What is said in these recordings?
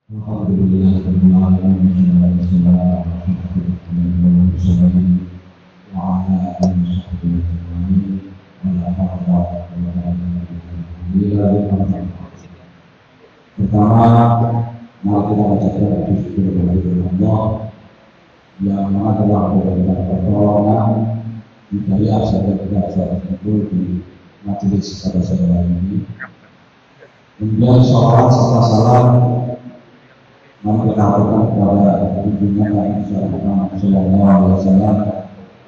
Alhamdulillahirabbil alamin wa ala alihi wa sahbihi ajma'in. Pertama, mari kita bacakan bersyukur kepada Allah yang telah memberikan pertolongan hidayah sampai kita berkumpul di majelis pada sore hari ini. Kemudian sholawat serta salam mari kita haturkan kepada junjungan Nabi Muhammad sallallahu alaihi wasallam.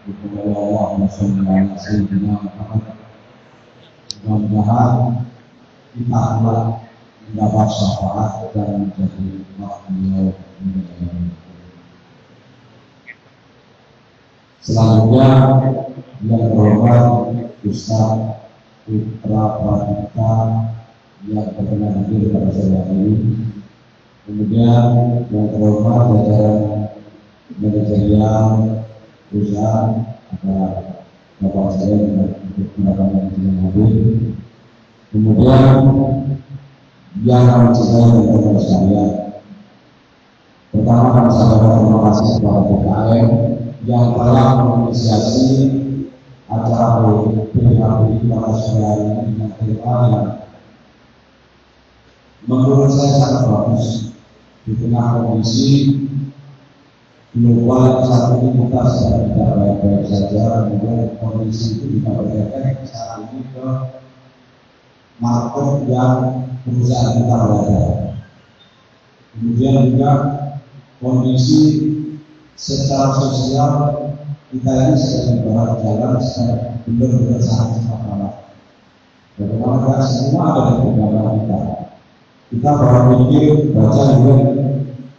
Allahumma shalli ala sayyidina Muhammad. Mudah-mudahan kita akan mendapat syafaat dan menjadi beliau. Selanjutnya yang terhormat Ustaz Putra Pradipta yang berkenan hadir pada sore hari ini. Kemudian yang terhormat jajaran manajerial perusahaan ada Bapak saya untuk mendapatkan yang hadir. Kemudian yang kami cintai dan teman sekalian, pertama kami sampaikan terima kasih kepada PKM yang telah menginisiasi acara PHBI pada sore hari ini dengan tema yang menurut saya sangat bagus. Di tengah kondisi global saat ini kita sedang tidak baik-baik saja, kemudian kondisi itu juga berefek saat ini ke market yang perusahaan kita berada. Kemudian juga kondisi secara sosial kita ini sedang berjalan secara benar-benar sangat cepat banget. Bagaimana semua ada di belakang kita. Kita baru mikir baca juga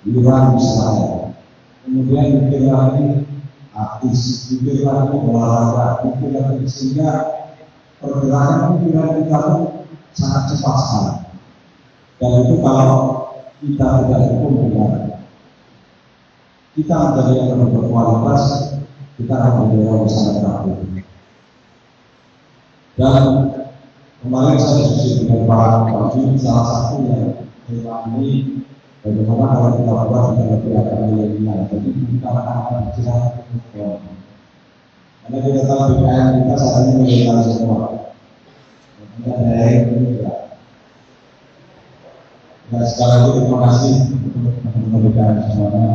liburan Israel, kemudian mikir lagi artis, mikir lagi olahraga, mikir lagi, sehingga pergerakan pikiran kita pun sangat cepat sekali. Dan itu kalau kita tidak dukung dengan kita menjadi yang berkualitas, kita akan menjadi sangat rapuh. Dan kemarin saya diskusi dengan Pak Wajib, salah satu yang ini bagaimana kalau kita buat kita lebih akan milenial. Jadi kita akan bicara karena kita tahu BKM kita saat ini milenial semua. Kita dari juga. Ya sekali lagi terima kasih untuk teman-teman BKM semuanya.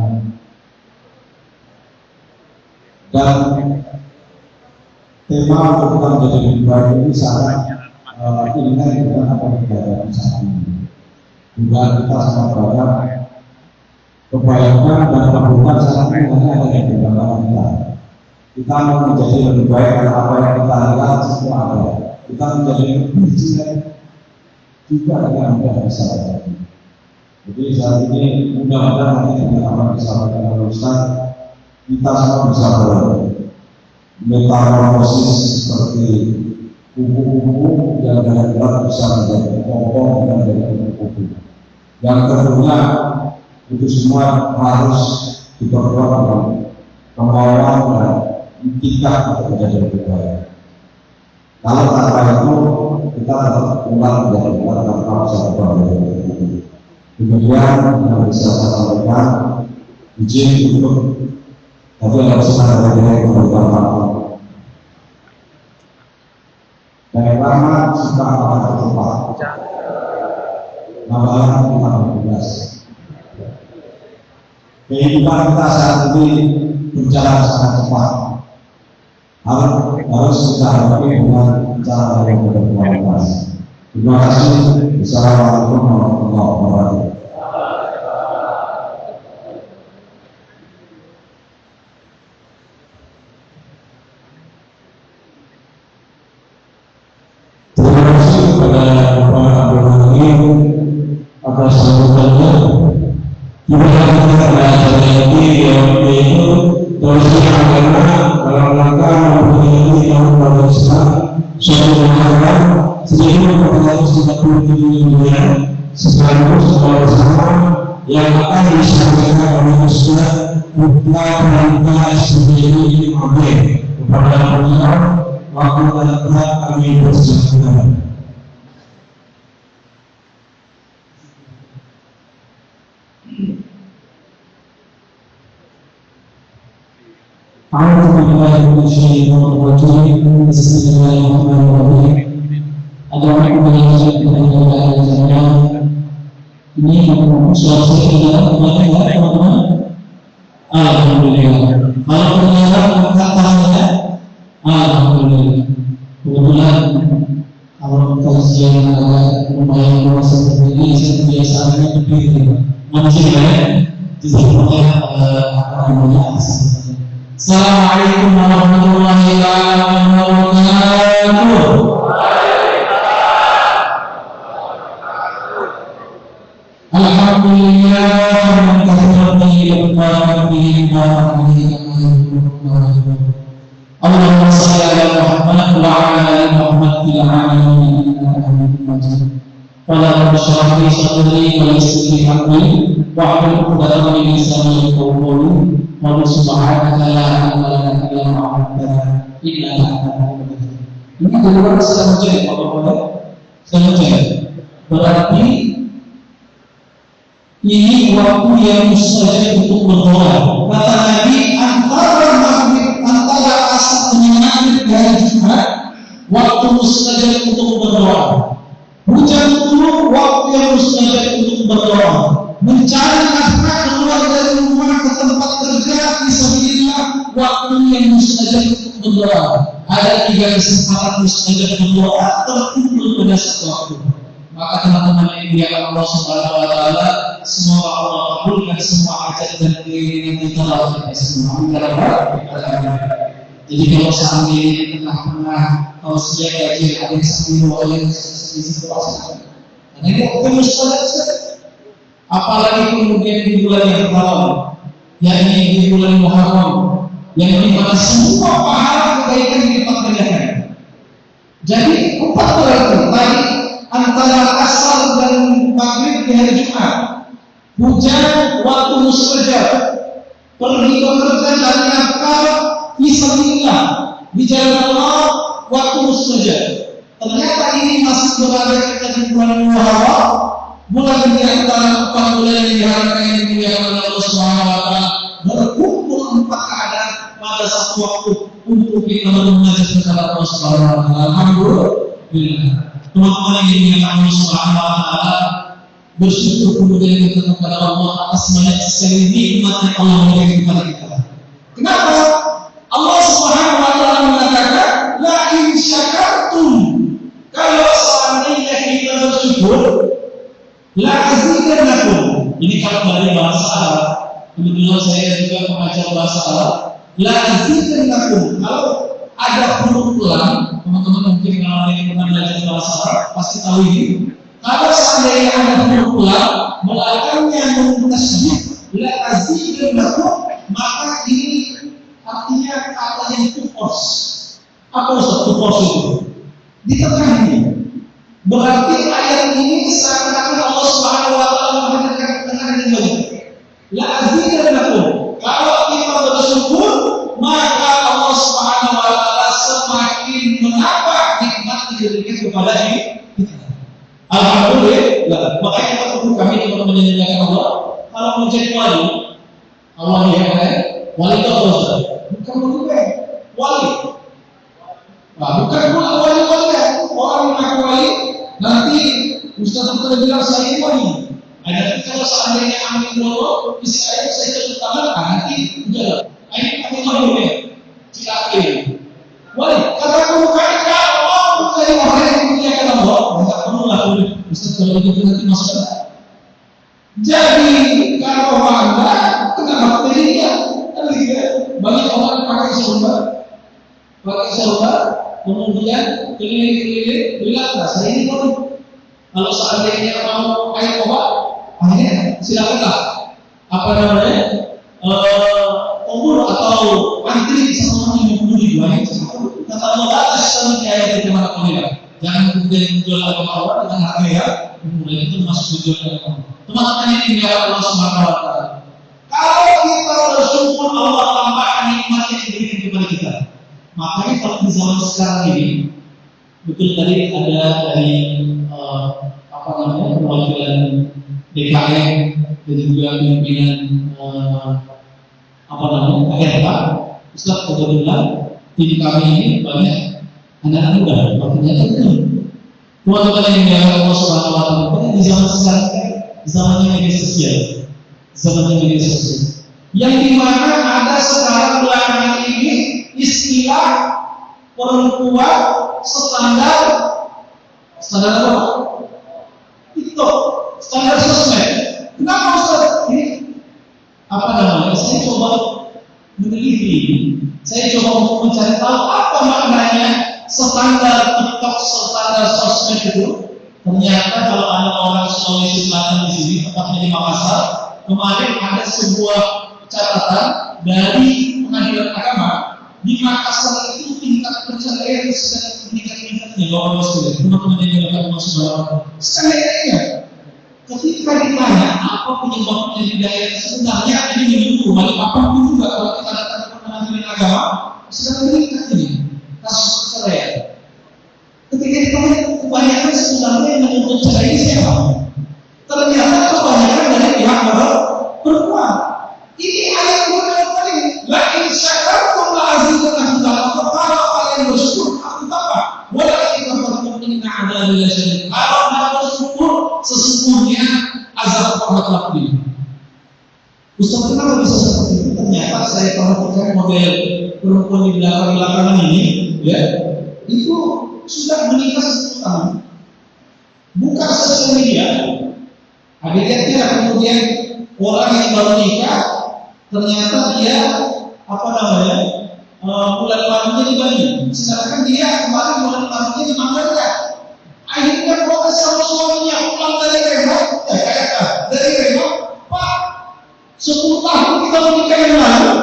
Dan tema untuk kita menjadi lebih baik ini sangat ingat dengan apa yang kita hadapi saat ini. Juga kita sangat berharap kebaikan dan keburukan saat ini hanya ada di belakang kita. Kita mau menjadi lebih baik dari apa yang kita lihat semua ada. Kita menjadi lebih baik juga dengan mudah bisa terjadi. Jadi saat ini mudah-mudahan nanti dengan apa yang disampaikan oleh Ustaz, kita semua bisa bermetamorfosis seperti kupu-kupu yang dengan berat bisa menjadi pokok dan menjadi kupu-kupu. Yang tentunya itu semua harus diperkuat dengan kemauan dan itikad untuk menjadi lebih baik. Kalau tanpa itu kita tetap pulang menjadi berat tanpa bisa berbuat. Kemudian yang bisa saya sampaikan izin untuk tapi ada kesempatan dari keberkahan. Dari lama suka akan tercepat. Nampaknya kita bertugas. Kehidupan kita saat ini berjalan sangat cepat. Harus kita hadapi dengan cara yang berkualitas. Terima kasih. Assalamualaikum warahmatullahi wabarakatuh. atas sambutannya. Juga kita lagi waktu itu terus agama dalam rangka memperingati tahun baru Islam suatu Muharram 1437 Hijriah sekaligus bersama yang akan disampaikan oleh Ustaz Putra Pradipta SPDI Mabeh kepada beliau. Waktu datang kami persilakan. أعوذ بالله من الشيطان الرجيم بسم الله الرحمن الرحيم Adapun penjelasan kepada saya ini suatu tidak teman-teman. Alhamdulillah. Kalau penjelasan katanya, alhamdulillah. Kebetulan kalau kajian lumayan luas seperti ini, saya biasanya begitu. Masih ya, disebutnya apa namanya? Assalamualaikum warahmatullahi wabarakatuh. Alhamdulillah man kathara bihi wa bihi Allahumma shalli ala Muhammad wa ala ali Muhammad fil alamin innaka Hamidum Majid. Wa shrah li sadri wa yassir li amri wa hlul 'uqdatam min lisani yafqahu qawli. Wa subhanaka la ilma lana illa ma 'allamtana innaka antal alimul hakim. Ini kedua saya cek Bapak-bapak. Saya cek. Berarti ini waktu yang mustajab untuk berdoa. Kata Nabi, antara maghrib, antara asar dengan maghrib hari Jumat, waktu mustajab untuk berdoa. Hujan turun, waktu yang mustajab untuk berdoa. Mencari nafkah keluar dari rumah ke tempat kerja, fisabilillah, waktu yang mustajab untuk berdoa. Ada 3 kesempatan mustajab berdoa terkumpul pada satu waktu. Maka teman-teman yang dimuliakan Allah Subhanahu wa taala, semoga Allah kabulkan semua hajat dan keinginan kita dalam semua. Jadi kalau seandainya tengah-tengah kalau sejak gaji ada yang sambil wajib di situasi, karena ini waktu mustajab. Apalagi kemudian di bulan yang terlalu, yakni di bulan Muharram, yang dimana semua pahala kebaikan dilipat gandakan. Jadi 4 bulan tadi antara asar dan maghrib di hari Jumat, hujan waktu mustajab, pergi bekerja cari nafkah fisabilillah di jalan Allah waktu mustajab. Ternyata ini masih berada kita di bulan Muharram, bulan di antara 4 bulan yang diharapkan yang dimuliakan Allah Subhanahu wa taala, berkumpul 4 keadaan pada satu waktu untuk kita menajat kepada Allah Subhanahu wa taala. Alhamdulillah. Teman-teman yang dimuliakan Allah Subhanahu wa taala, bersyukur kemudian kita kepada Allah atas banyak sekali nikmat yang Allah berikan kepada kita. Kenapa? Allah Subhanahu wa taala mengatakan, la in syakartum, kalau seandainya kita bersyukur, la azidannakum. Ini kalau dari bahasa Arab, kebetulan saya juga pengajar bahasa Arab. La azidannakum, kalau ada huruf lam, teman-teman mungkin kalau yang pernah belajar bahasa Arab pasti tahu ini. Kalau seandainya ada huruf lam, belakangnya tasydid, la azidannakum, maka ini artinya kata yang tupos. Apa Ustaz tupos itu? Di tengah ini. Berarti ayat ini seakan-akan Allah Subhanahu wa taala mengatakan tengah ini. La azidannakum, kalau kita bersyukur, maka Allah Subhanahu wa taala semakin menambah nikmat yang diberikan kepada kita. Alhamdulillah. Makanya waktu kami untuk menyanyikan Allah, kalau menjadi wali, Allah yang wali itu apa Ustaz? Bukan wali. Nah, bukan pula wali-wali ya. Orang mengaku wali, nanti Ustaz itu bilang saya wali. Ada kalau seandainya ambil dulu, bisa saya tutup tangan, nanti udah. Ini aku tahu ya. Silakan. Wali, kata kamu kaya Allah, bukan orang yang memuliakan Allah. Enggak perlu lah, Ustaz kalau itu nanti masuk. Jadi kalau bangga, kenapa pilihnya? Kan gitu. Banyak orang pakai serba, kemudian keliling-keliling bilang, nah saya ini wali. Kalau seandainya mau kayak obat, akhirnya silakanlah. Apa namanya? Umur atau antri sama orang yang bunuh di dua kata Allah atas sama ayat itu mana kalian jangan kemudian menjual agama Allah dengan harga ya kemudian itu masuk tujuan agama teman-teman ini biar Allah Subhanahu wa taala kalau kita bersyukur Allah tambahkan nikmat yang diberikan kepada kita makanya kalau di zaman sekarang ini betul tadi ada dari apa namanya perwakilan DKM dan juga pimpinan ARK. Ustaz kebetulan tim kami ini banyak anak muda, ternyata betul. Teman-teman yang dimuliakan Allah Subhanahu wa Ta'ala, di zaman sekarang, zamannya media sosial, yang dimana ada sekarang belakangan ini istilah perempuan standar apa? TikTok, standar sosmed. Kenapa Ustaz? Ini apa namanya? Saya coba meneliti, saya coba mencari tahu apa maknanya standar TikTok, standar sosmed itu. Ternyata kalau ada orang Sulawesi Selatan di sini, tepatnya di Makassar, kemarin ada sebuah catatan dari Pengadilan Agama di Makassar itu tingkat perceraian sedang meningkat-meningkatnya. Teman-teman yang dilakukan masalah sekali ketika ditanya apa penyebabnya di daerah sebenarnya ini menunjukkan bagi apapun juga kalau kita datang ke Pengadilan Agama sedang meningkat ini kasus perceraian. Ketika ditanya kebanyakan sebenarnya yang menuntut cerai ini siapa? Ternyata kebanyakan dari pihak perempuan. Ini ayat Quran yang paling la in syakartum la azidannakum. Kalau kalian bersyukur aku tambah. Wala in kafartum inna adzabi lasyadid. Kalau kalian bersyukur sesungguhnya azab Allah lebih. Ustaz kenapa bisa seperti itu? Ternyata saya perhatikan model perempuan di belakang-belakangan ini, ya, itu sudah menikah 10 tahun. Buka sosial media, ada lihat kemudian orang yang baru nikah ternyata dia bulan madunya di Bali, sedangkan dia kemarin bulan madunya di Manggarai. Akhirnya protes sama suaminya pulang dari Rembang, dari Rembang, Pak, 10 tahun kita menikah yang lalu,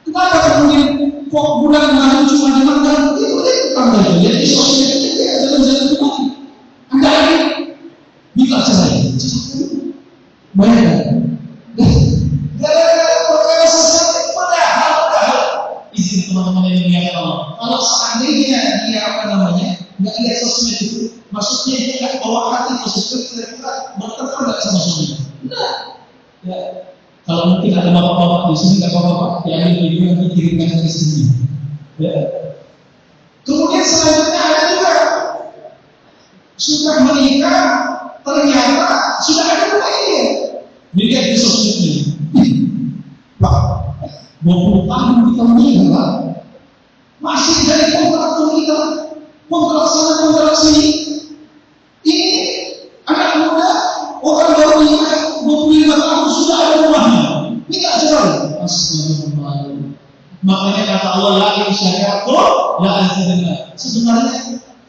kenapa kemudian kok bulan madu cuma di Manggarai? Itu tanda jadi sosial media jalan-jalan itu Anda lagi minta cerai, bayangkan. Gara-gara perkara sosial padahal izin teman-teman yang dimuliakan Allah. Kalau seandainya dia nggak lihat sosmed itu, maksudnya dia nggak bawa hati ke sosmed, kira-kira berteman nggak sama suaminya? Enggak. Ya. Kalau mungkin ada bapak-bapak di sini, nggak apa-apa, yang ini nanti kirimkan ke sini. Ya. Kemudian selanjutnya ada juga sudah menikah, ternyata sudah ada bayi. Dilihat di sosmednya. Pak, 20 tahun kita menikah, Pak. Masih dari kontrak kita, kontrak sana, kontrak sini. Ini anak muda, orang baru nikah, 25 tahun sudah ada rumahnya. Ini tak cerai. Astagfirullah. Makanya kata Allah, la in syakartum la azidannakum. Sebenarnya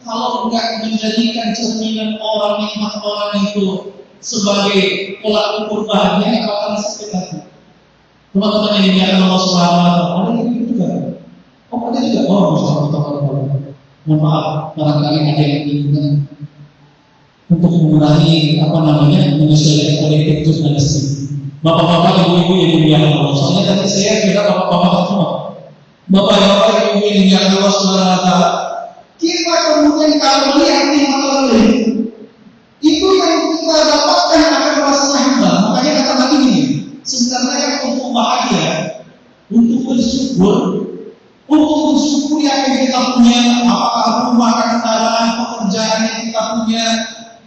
kalau enggak menjadikan cerminan orang, nikmat orang itu sebagai tolak ukur bahagia, akan sakit hati. Teman-teman yang dimuliakan Allah Subhanahu wa Ta'ala, ada yang juga. Ada juga. Mohon maaf, barangkali ada yang inginkan untuk mengurangi menyesuaikan politik jurnalistik. Bapak-bapak, ibu-ibu yang dimuliakan Allah. Soalnya tadi saya kira bapak-bapak semua. Bapak-bapak, ibu-ibu yang dimuliakan Allah Subhanahu wa Ta'ala, kita kemudian kalau melihat nikmat orang lain, itu yang kita dapatkan akan merasa hamba. Makanya kata Nabi ini, sebenarnya untuk bahagia, untuk bersyukur apa yang kita punya, apakah rumah, kendaraan, pekerjaan yang kita punya,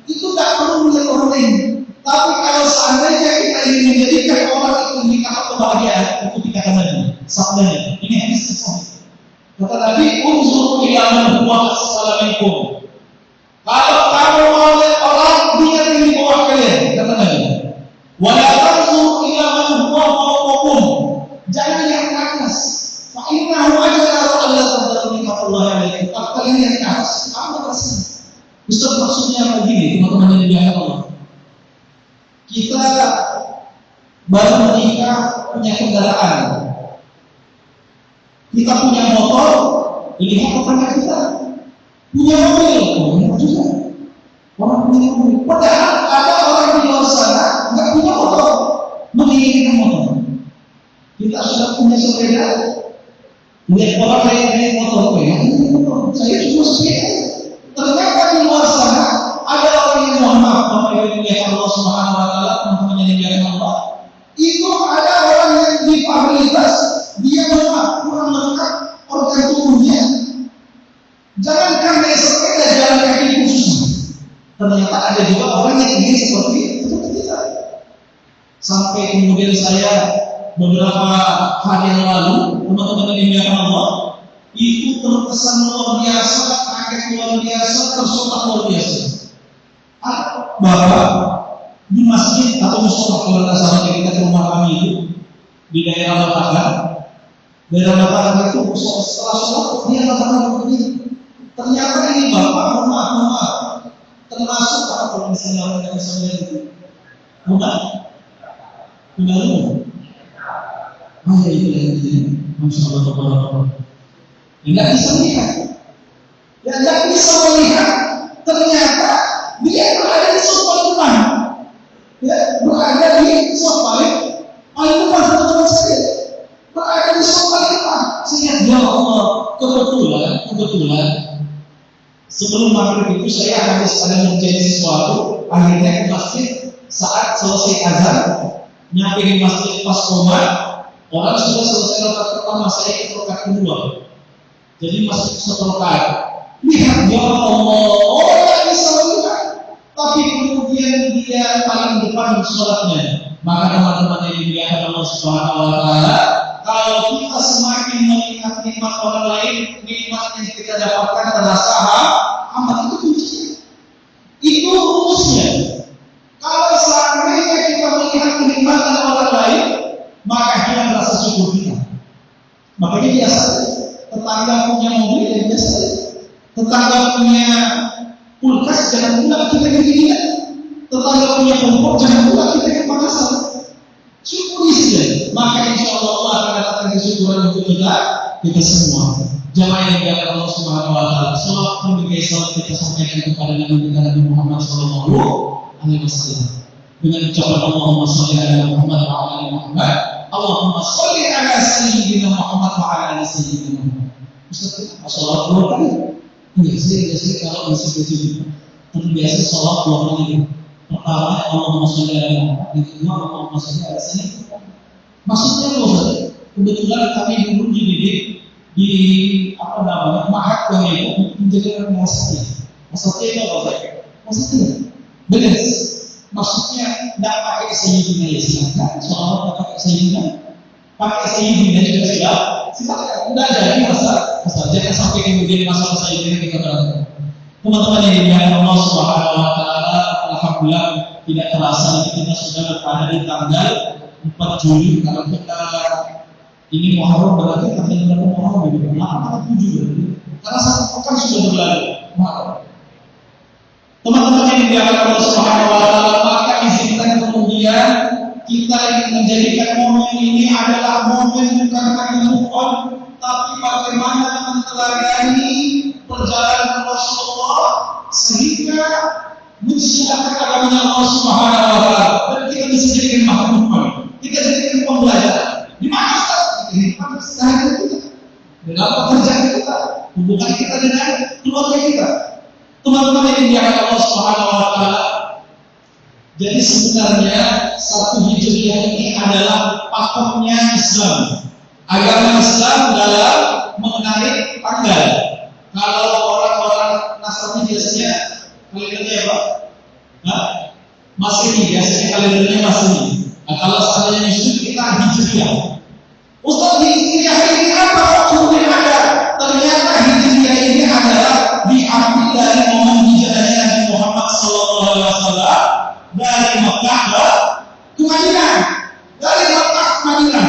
itu tidak perlu melihat orang lain. Tapi kalau seandainya kita ingin menjadikan orang itu nikmat kebahagiaan, itu dikatakan Nabi. Sabdanya, ini hadis sahih. Kata Nabi, unzur ila man huwa asfala minkum. Kalau kamu mau lihat orang, lihat yang di bawah kalian, kata Nabi. Wa la tanzur ila man huwa fawqakum. Jangan lihat ke atas. Fa innahu ajdaru alla taqdiru nikmatullah alaikum. Kalau kalian lihat ke atas, kamu terasa. Ustaz, maksudnya apa gini, teman-teman yang dimuliakan Allah? Kita baru menikah, punya kendaraan. Kita punya motor, lihat kepada kita. Punya mobil, punya juga. Orang punya mobil. Padahal ada orang di luar sana nggak punya motor, menginginkan motor. Kita sudah punya sepeda, lihat orang lain naik motor, saya cuma sepeda. Ternyata di luar sana ada orang yang mohon maaf, Bapak Ibu yang Allah Subhanahu wa Ta'ala Itu ada orang yang difabilitas, dia kurang lengkap organ tubuhnya. Jangankan naik sepeda, jalan kaki khusus. Ternyata ada juga orang yang ingin seperti kita. Sampai kemudian saya beberapa hari yang lalu, teman-teman yang dimuliakan Allah, itu terkesan luar biasa, kaget luar biasa, tersotak luar biasa. Bahwa di masjid atau musola kalau tidak salah kita ke rumah kami itu di daerah Batakan, itu setelah sholat dia katakan begini, ternyata ini bapak rumah termasuk kalau misalnya orang yang bisa itu bukan itu Masya Allah. Tidak bisa melihat, tidak bisa melihat. Ternyata dia berada di sofa depan, berada di sofa paling depan teman-teman saya, berada di sofa depan. Sehingga ya Allah, kebetulan sebelum maghrib itu saya habis ada menjadi sesuatu, akhirnya ke masjid saat selesai azan, nyampe di masjid pas qomat, orang sudah selesai rakaat pertama, saya ikut rakaat kedua. Jadi masuk satu rakaat. Lihat ya Allah, orang bisa melihat, tapi kemudian dia paling depan sholatnya. Maka teman-teman yang dimuliakan Allah Subhanahu Wa Taala, kalau kita semakin melihat nikmat orang lain, nikmat yang kita dapatkan terasa amat itu kuncinya. Itu rumusnya. Kalau seandainya kita melihat kenikmatan orang lain, maka hilang rasa syukur kita. Makanya biasa, tetangga punya mobil yang biasa, tetangga punya kulkas jangan pula kita kegiatan, tetangga punya kompor jangan pula kita ke Makassar. Syukuri saja, maka insya Allah akan datang kesyukuran untuk kita semua. Jamaah yang dimuliakan Allah Subhanahu Wa Taala, salawat pemberian salat kita sampaikan kepada Nabi Muhammad Sallallahu Alaihi Wasallam dengan ucapan Allahumma sholli ala Muhammad wa ala ali Muhammad, Allahumma sholli ala sayyidina Muhammad wa ala ali sayyidina Muhammad. Ustaz, salat dua kali. Iya, saya kalau masih terbiasa salat dua kali. Pertama, Allahumma sholli ala Muhammad, yang kedua Allahumma sholli ala sayyidina. Maksudnya Ustaz, kebetulan kami dulu dididik di Mahat Pemeko untuk menjadi orang Nasrani. Maksudnya itu apa? Maksudnya benar. Maksudnya tidak pakai sayyidina ya silakan. Soalnya pakai sayyidina juga silakan. Tidak jadi masalah. Jangan sampai kemudian masalah sayyidina kita berantem. Teman-teman yang dimuliakan Allah Subhanahu Wa Taala, alhamdulillah tidak terasa kita sudah berada di tanggal 4 Juli. Kalau kita ini Muharram berarti tanggal berapa Muharram itu? 8 atau 7 berarti. Karena satu pekan sudah berlalu Muharram. Teman-teman yang dimuliakan Allah Subhanahu Wa Taala, maka izinkan kemudian kita ingin menjadikan momen ini adalah momen bukan hanya move, tapi bagaimana menteladani perjalanan Rasulullah sehingga mensiarkan agamanya Allah Subhanahu Wa Taala dan kita bisa jadikan makhluk, kita jadikan pembelajaran. Di mana Ustaz? Di sehari kita, dalam pekerjaan kita, hubungan kita dengan keluarga kita. Teman-teman yang dimuliakan Allah Subhanahu Wa Taala, jadi sebenarnya satu Hijriah ini adalah pakemnya Islam. Agama Islam dalam mengenai tanggal. Kalau orang-orang Nasrani biasanya kalendernya apa? Masehi, biasanya kalendernya Masehi. Nah, kalau seandainya Muslim kita Hijriah. Ustaz, Hijriah ini apa? Kemudian ada. Ternyata Hijriah ini adalah diambil dari momen hijrahnya Nabi Muhammad Sallallahu Alaihi Wasallam dari Mekah ke Madinah, dari Mekah ke Madinah.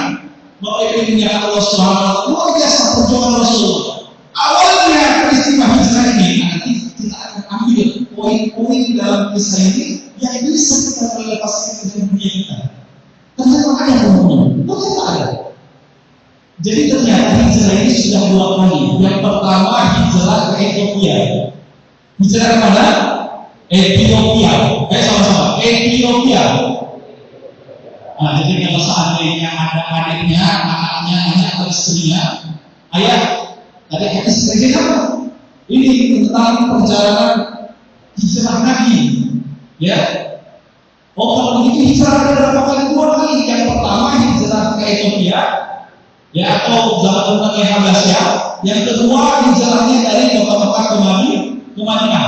Bapak Ibu yang Allah Subhanahu Wa Taala, luar biasa perjuangan Rasulullah. Awalnya peristiwa hijrah ini, nanti kita akan ambil poin-poin dalam kisah ini yang bisa kita realisasikan dengan dunia kita. Ternyata ada teman-teman, ternyata ada. Jadi ternyata hijrah ini sudah 2 kali. Yang pertama hijrah ke Ethiopia. Hijrah ke mana? Ethiopia. Sama-sama. Ethiopia. Nah, jadi kalau seandainya ada adiknya, anaknya, atau istrinya, ayah, adik istri apa? Ini tentang perjalanan hijrah Nabi. Ya. Oh, kalau begitu hijrah ada berapa kali? 2 kali. Yang pertama ya, atau zaman umatnya Habasyah. Yang kedua hijrahnya dari kota Mekah ke Madinah.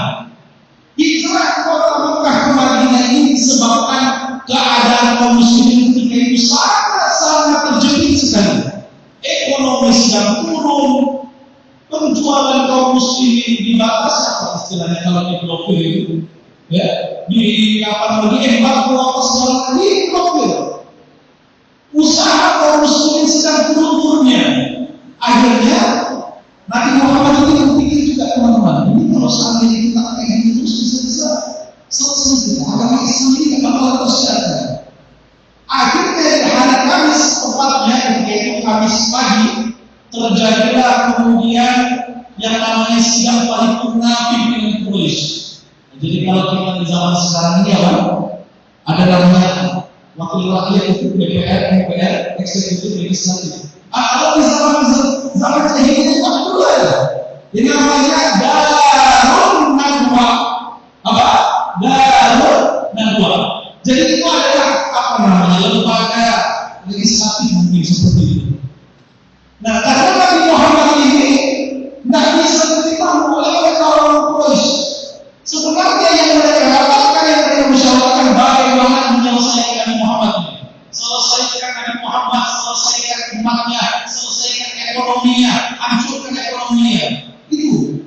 Hijrah kota Mekah ke Madinah ini disebabkan keadaan kaum muslimin ketika itu sangat terjepit sekali. Ekonomi sedang turun, penjualan kaum muslimin dibatasi, apa istilahnya kalau diblokir itu, ya, di embargo apa segala diblokir. Usaha kaum muslimin sedang turun-turunnya. Akhirnya Nabi Muhammad itu berpikir juga, teman-teman, ini kalau seandainya kita kayak gitu terus bisa selesai kita. Agama Islam ini tidak bakal tersiapkan. Akhirnya di hari Kamis tepatnya ketika itu Kamis pagi terjadilah kemudian yang namanya sidang paripurna pimpinan Quraisy. Jadi kalau kita di zaman sekarang ini ada namanya wakil rakyat itu DPR, MPR, eksekutif, legislatif. Kalau di zaman jahiliyah itu apa dulu ya? Ini namanya Darun Nadwa. Apa? Darun Nadwa. Jadi itu adalah apa namanya, lembaga legislatif mungkin seperti itu. Nah, karena Nabi Muhammad ini tidak bisa diterima oleh kaum Quraisy. Sebenarnya yang mereka lakukan, yang mereka musyawarahkan bagaimana menyelesaikan Nabi Muhammad ini. Selesaikan Nabi Muhammad, selesaikan umatnya, selesaikan ekonominya, hancurkan ekonominya. Itu.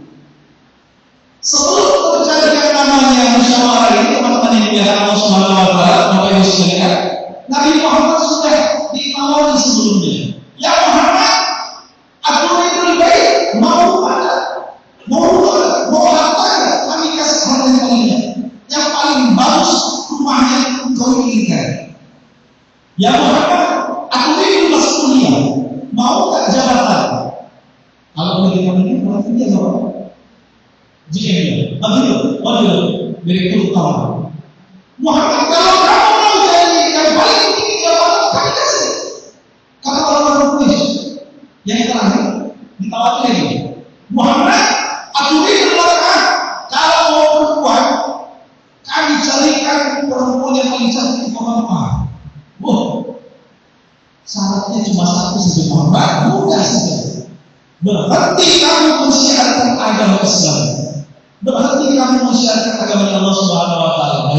Sebelum terjadi yang namanya musyawarah ini, teman-teman yang biasa Allah Subhanahu wa Ta'ala, Bapak Ibu sekalian, Nabi Muhammad sudah ditawari sebelumnya. Ya Muhammad, aku ini lebih baik, mau harta, kami kasih harta yang paling baik, yang paling bagus rumahnya kau inginkan. Ya Muhammad, aku ini lulus kuliah, mau tak jabatan? Kalau bagi kami ini berarti dia jawab GM, waduh, direktur utama. Muhammad, kalau kamu mau jadi yang paling tinggi jabatan, kami kasih. Kata orang-orang Quraisy yang terakhir ditawari lagi, Muhammad, aku ini berkata, kalau mau perempuan, kami carikan perempuan yang paling cantik di kota Mekah. Syaratnya cuma satu saja, Muhammad, mudah saja. Berhenti kamu mensiarkan agama Islam. Berhenti kamu mensiarkan agama Allah Subhanahu wa Ta'ala.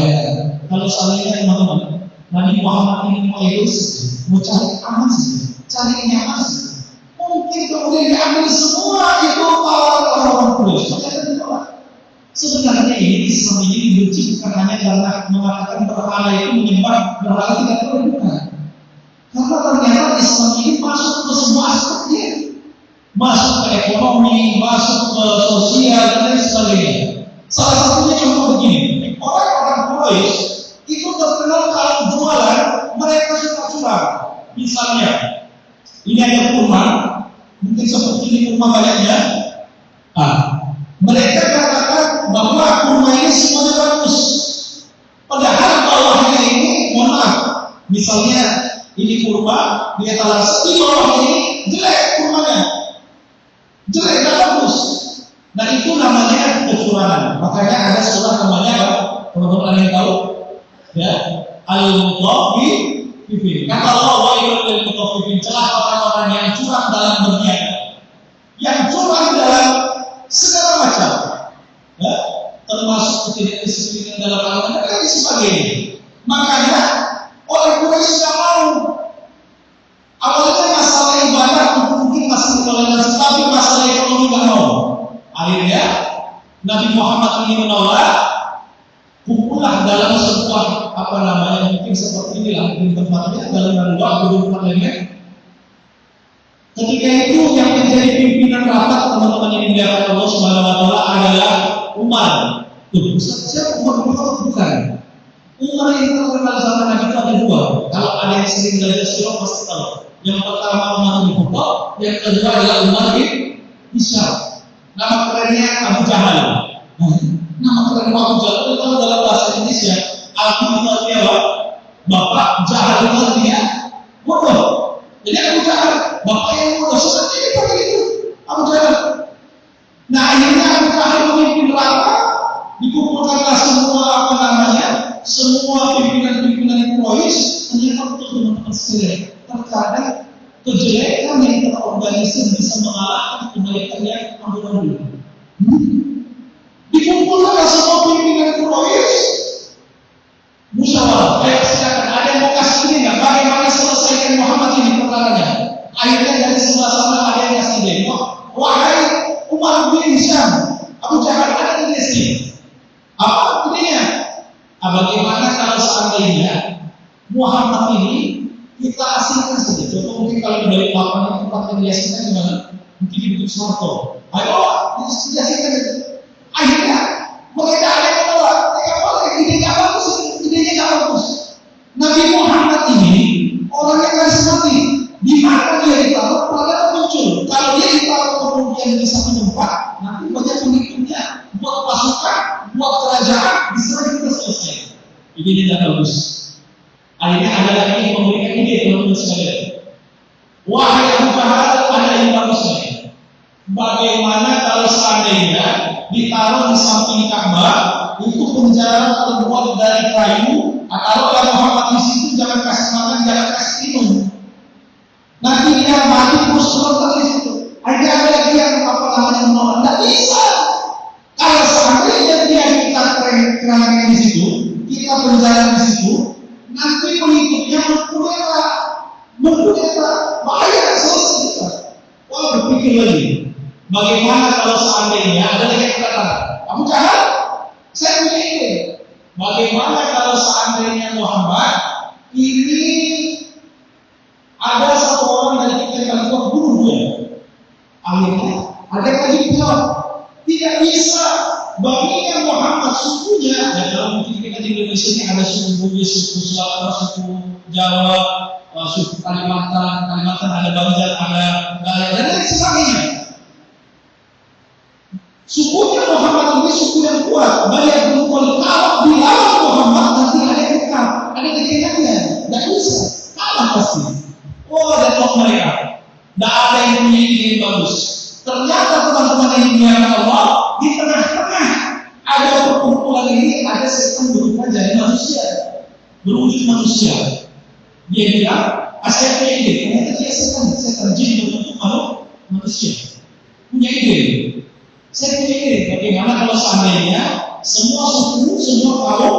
Kalau seandainya teman-teman, Nabi Muhammad ini mau egois, mau cari aman saja, cari nyaman saja. Mungkin kemudian diambil semua itu tawaran orang-orang Quraisy. Sebenarnya ini Islam ini dibenci bukan hanya karena mengatakan berhala itu menyembah berhala tidak perlu, bukan. Karena ternyata Islam ini masuk ke semua aspeknya, masuk ke ekonomi, masuk ke sosial dan lain sebagainya. Salah satunya contoh begini, orang-orang Quraisy itu terkenal kalau jualan mereka suka curang. Misalnya, ini ada kurma, mungkin seperti ini kurma banyaknya. Mereka katakan bahwa kurma ini semuanya bagus. Padahal bawahnya ini, mohon maaf, misalnya ini kurma, di etalase di bawah ini jelek kurmanya, jelek dan bagus. Nah itu namanya kecurangan. Makanya ada surah namanya apa? Teman-teman yang tahu? Ya, Al-Mutaffifin. Kata Allah, wa ilal mutaffifin, celah orang-orang yang curang dalam berniaga, yang curang dalam segala macam, ya, termasuk ketidakdisiplinan dalam agama dan lain sebagainya. Makanya orang Quraisy tidak mau. Awalnya masalah ibadah mungkin masih toleransi, tapi masalah ekonomi tidak mau. Akhirnya Nabi Muhammad ini menolak. Kumpullah dalam sebuah apa namanya, mungkin seperti inilah di tempatnya dalam dua gedung parlemen. Ketika itu yang menjadi pimpinan rapat, teman-teman yang dimuliakan Allah Subhanahu wa Ta'ala, adalah Umar. Siapa Umar? Bukan. Umar yang terkenal zaman Nabi itu ada dua. Kalau ada yang sering belajar sirah pasti tahu. Yang pertama Umar bin Khattab, yang kedua adalah Umar bin Hisham. Nama kerennya Abu Jahal. Nama keren Abu Jahal itu kalau dalam bahasa Indonesia, Abu itu artinya apa? Bapak, Jahal itu artinya bodoh. Jadi Abu Jahal, bapak yang bodoh, seperti itu begitu. Abu Jahal. Nah akhirnya Abu Jahal memimpin rapat, dikumpulkanlah semua apa namanya, semua pimpinan-pimpinan Quraisy. Ternyata betul teman-teman sekalian, terkadang kejelekan yang terorganisir bisa mengalahkan kebaikan yang amburadul. Dikumpulkan semua pimpinan Quraisy, musyawarah. Silakan, ada yang mau kasih ini nggak? Bagaimana selesaikan Muhammad ini perkaranya? Akhirnya dari sebelah sana ada yang kasih dia. Wahai Umar bin Hisham, Abu Jahal ada di sini. Apa artinya? Bagaimana kalau seandainya Muhammad ini kita asingkan saja? Contoh mungkin kalau dari lapangan tempat yang diasingkan gimana? Mungkin dibikin Soeharto. Ayo, diasingkan saja. Akhirnya mereka ada yang menolak. Idenya nggak bagus. Nabi Muhammad ini orang yang karismatik. Di mana dia ditaruh, pada muncul. Kalau dia ditaruh kemudian bisa menyempat, nanti banyak pengikutnya buat pasukan, buat kerajaan, bisa kita selesai. Ini tidak bagus. Akhirnya ada lagi yang memberikan ide teman-teman sekalian. Wahai Abu Jahal, ada yang bagus lagi. Bagaimana kalau seandainya ditaruh di samping Ka'bah itu penjara terbuat dari kayu, atau kalau Muhammad di situ jangan kasih makan, jangan kasih minum. Nanti dia mati terus di situ. Ada lagi yang menolak. Tidak bisa. Kalau seandainya dia kita kerangkeng di situ, kita penjara di situ, nanti pengikutnya mengkudeta, bahaya selesai. Wah, berpikir lagi. Bagaimana kalau seandainya ada yang kata, Abu Jahal, saya punya ide. Bagaimana kalau seandainya Muhammad ini ada satu orang dari kita yang akan bunuh dia? Akhirnya ada yang lagi bilang, tidak bisa. Baginya Muhammad sukunya, ya kalau mungkin kita di Indonesia ini ada suku Bugis, suku Selatan, suku Jawa, suku Kalimantan ada Banjar, ada Dayak, dan lain sebagainya. Sukunya Muhammad ini suku yang kuat. Banyak berkumpul. Kalau dilawan Muhammad nanti ada yang dekat, ada kekenyangan. Tidak bisa, kalah pasti. Oh, dan mereka tidak ada yang punya ide yang bagus. Ternyata teman-teman yang dimuliakan Allah, di tengah-tengah ada perkumpulan ini, ada setan berupa jadi manusia, berwujud manusia. Dia bilang, saya punya ide. Ternyata dia setan jin berbentuk manusia. Punya ide. Saya punya ide. Bagaimana kalau seandainya semua suku, semua kaum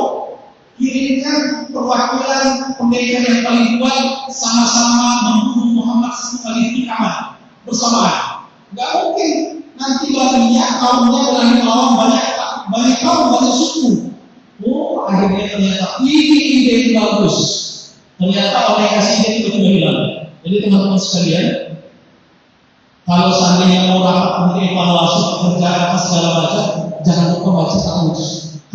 kirimkan perwakilan pendekar yang paling kuat sama-sama membunuh Muhammad satu kali tikaman bersamaan. Gak mungkin nanti larinya kaumnya berani melawan banyak kaum, banyak suku. Oh, akhirnya ternyata ini ide yang bagus. Ternyata orang yang kasih ide itu sudah hilang. Jadi teman-teman sekalian, kalau seandainya mau rapat untuk evaluasi pekerjaan apa segala macam, jangan lupa baca kamus.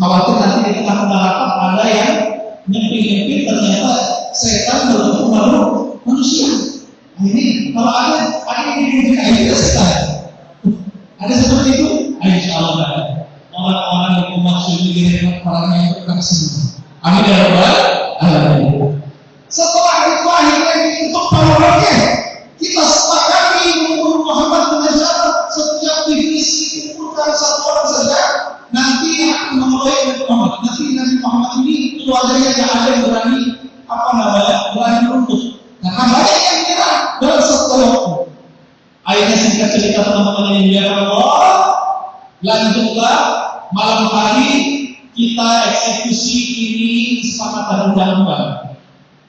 Khawatir nanti di tengah-tengah rapat ada yang nyempil-nyempil ternyata setan berbentuk manusia. Ini kalau ada yang diwujudkan itu setan. Ada seperti itu? Insya Allah orang-orang yang maksud ini orang yang berkasih. Amin ya rabbal alamin. Setelah itu akhirnya untuk pahlawannya kita sepakati membunuh Muhammad dengan syarat setiap divisi dikumpulkan satu orang saja. Nanti akan mengelola Muhammad. Nanti Nabi Muhammad ini keluarganya tidak ada yang berani runtuh. Nah, banyak yang kira dalam satu waktu. Akhirnya singkat cerita teman-teman yang dimuliakan Allah, lanjutlah malam hari kita eksekusi ini kesepakatan undang-undang.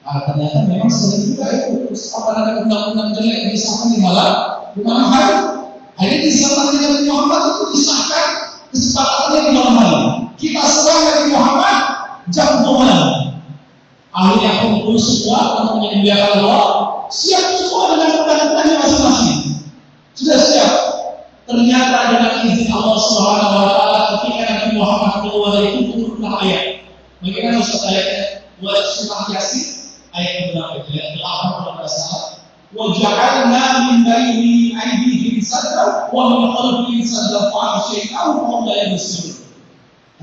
Ternyata memang sering juga itu kesepakatan undang-undang jelek yang disahkan di malam hari. Akhirnya disahkan dengan Muhammad itu disahkan kesepakatannya di malam hari. Kita serang Nabi Muhammad jam 2 malam. Akhirnya kumpul semua teman-teman yang dimuliakan Allah, siap semua dengan pedang-pedangnya masing-masing. Sudah siap. Ternyata dengan izin Allah Subhanahu wa taala ketika Nabi Muhammad keluar itu turunlah ayat. Bagaimana Ustaz ayatnya? Wa surah Yasin ayat berapa ya? 8 kalau tidak salah. Wa ja'alna min baini aydihim sadra wa min khalfihim sadra fa asyai'u wa la yusir.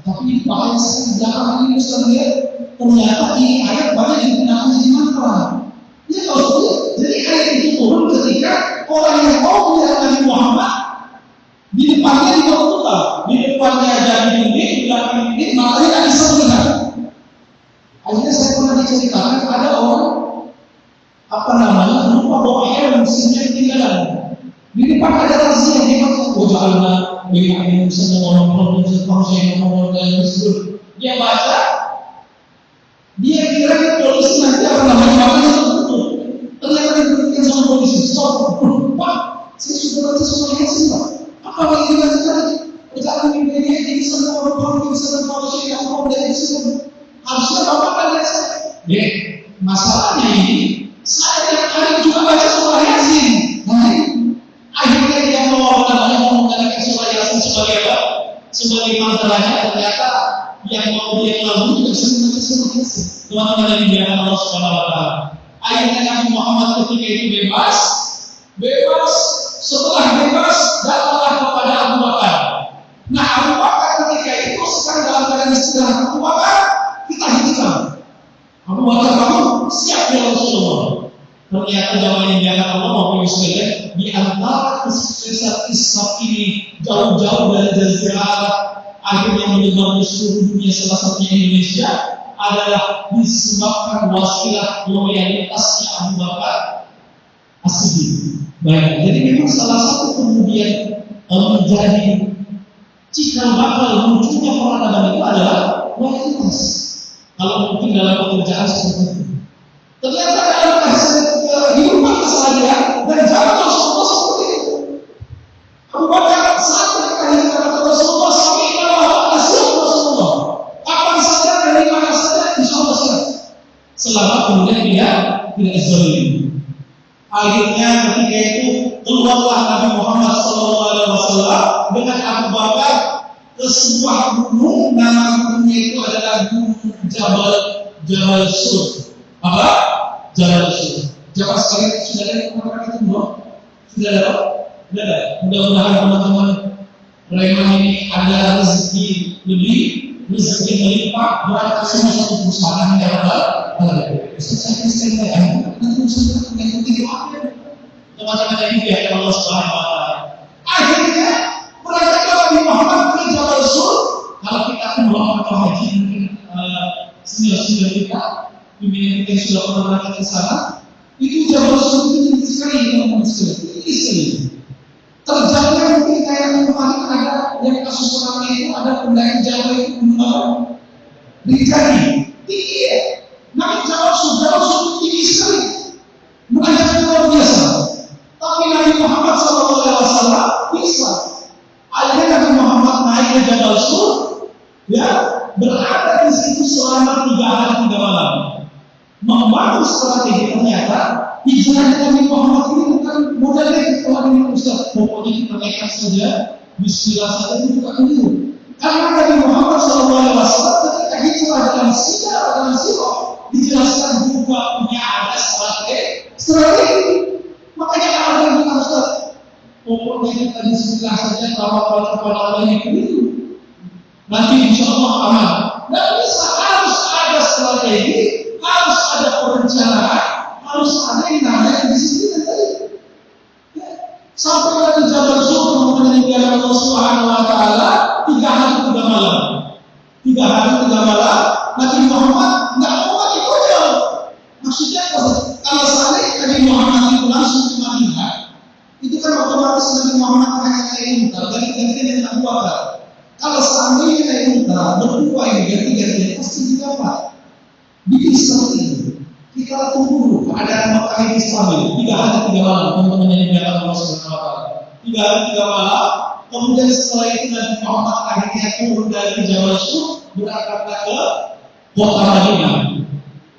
Tapi ini bahaya sekali jangan ini Ustaz lihat. Ternyata ini ayat banyak digunakan di mantra. Ya kalau jadi ayat itu turun ketika orang yang mau melihat Nabi Muhammad di depannya dibuka, di depannya jadi dinding, di belakang dinding, makanya tidak bisa melihat. Akhirnya saya pernah diceritakan ada orang lupa bahwa ayat muslimnya ketinggalan. Di depan ada razia dia baca wajalna bi'amin sallallahu alaihi wasallam. Dia baca, dia kira polisi nanti akan namanya makanya betul. Ternyata diberikan sama polisi. Stop, Pak, saya sudah baca semua ayat sih, Pak. Apa lagi dibaca tadi? Jangan mimpi dia jadi sama orang bisa manusia yang mau dari sini. Harusnya Bapak kan lihat saya. Ya, masalahnya ini saya tiap hari juga baca surah Yasin. Akhirnya dia mau menggunakan surah Yasin sebagai apa? Sebagai mantranya. Ternyata yang mau dia lalu juga bisa membaca surah Yasin. Teman-teman yang dimuliakan Allah Subhanahu Wa Taala. Akhirnya Nabi Muhammad ketika itu bebas. Setelah bebas datanglah kepada Abu Bakar. Nah, Abu Bakar ketika itu sekarang dalam keadaan istirahat. Abu Bakar, kita hidupkan. Abu Bakar kamu siap ya Rasulullah. Ternyata zaman yang diangkat Allah maupun sekalian di antara kesuksesan Islam ini jauh-jauh dari Jazirah Arab akhirnya menyebar di seluruh dunia, salah satunya Indonesia adalah disebabkan wasilah loyalitasnya Abu Bakar As-Siddiq. Baik, jadi memang salah satu kemudian menjadi cikal bakal munculnya peradaban itu adalah loyalitas. Kalau mungkin dalam pekerjaan seperti itu. Ternyata dalam kehidupan keseharian dan zaman Rasulullah seperti itu. Abu Bakar saat ketika kata Rasulullah sampai kalau siap Rasulullah, apa saja dari mana saja insya Allah siap. Selama kemudian tidak zalim. Akhirnya ketika itu keluarlah Nabi Muhammad SAW dengan Abu Bakar ke sebuah gunung, nama gunungnya itu adalah Gunung Jabal Sur. Apa? Jabal Sur. Jabal sekali sudah ada kemarin itu belum? Sudah ada? Sudah ada. Mudah-mudahan teman-teman Rema ini ada rezeki lebih, rezeki melimpah, berarti semua satu perusahaan yang ada. Teman-teman yang dimuliakan Allah Subhanahu Wa Taala. Akhirnya mereka Nabi Muhammad ke Jabal Sur. Kalau kita akan melakukan haji mungkin senior kita, pimpinan kita yang sudah pernah berangkat ke sana, itu Jabal Sur itu tinggi sekali, tinggi sekali. Terjangnya mungkin kayak kemarin ada yang kasus pertama itu ada pendaki Jawa itu Rijani, tinggi ya. Nabi Jabal Sur tinggi sekali, menanjak luar biasa. Tapi Nabi Muhammad SAW bisa. Akhirnya Nabi Muhammad naik ke Jabal Sur, ya, berada di situ selama 3 hari 3 malam. Membangun strategi ternyata hijrah Nabi Muhammad ini bukan modalnya kalau ini Ustaz, pokoknya kita naikkan saja, bismillah saja itu bukan itu. Karena Nabi Muhammad SAW ketika hijrah dalam sirah dijelaskan juga punya ada strategi. Makanya kalau ada yang Ustaz, pokoknya kita bismillah saja kalau ini itu. Nanti insya Allah aman. Dan bisa harus ada strategi, harus ada perencanaan, harus ada yang namanya disiplin tadi. Sampai dari Jabal Sur kemudian Allah Subhanahu Wa Taala 3 hari 3 malam. 3 hari 3 malam Nabi Muhammad nggak mau lagi konyol. Maksudnya kalau seandainya Nabi Muhammad itu langsung ke Madinah, itu kan otomatis Nabi Muhammad hanya kayak unta, ganti-gantian dengan Abu Bakar. Kalau seandainya kayak unta berdua ini ganti-gantian pasti didapat. Bikin seperti itu. Kita tunggu dulu keadaan Makkah ini stabil. 3 hari 3 malam teman-teman yang dibiarkan Allah Subhanahu Wa Taala. 3 hari 3 malam. Kemudian setelah itu Nabi Muhammad akhirnya turun dari Jabal Sur berangkat ke kota Madinah.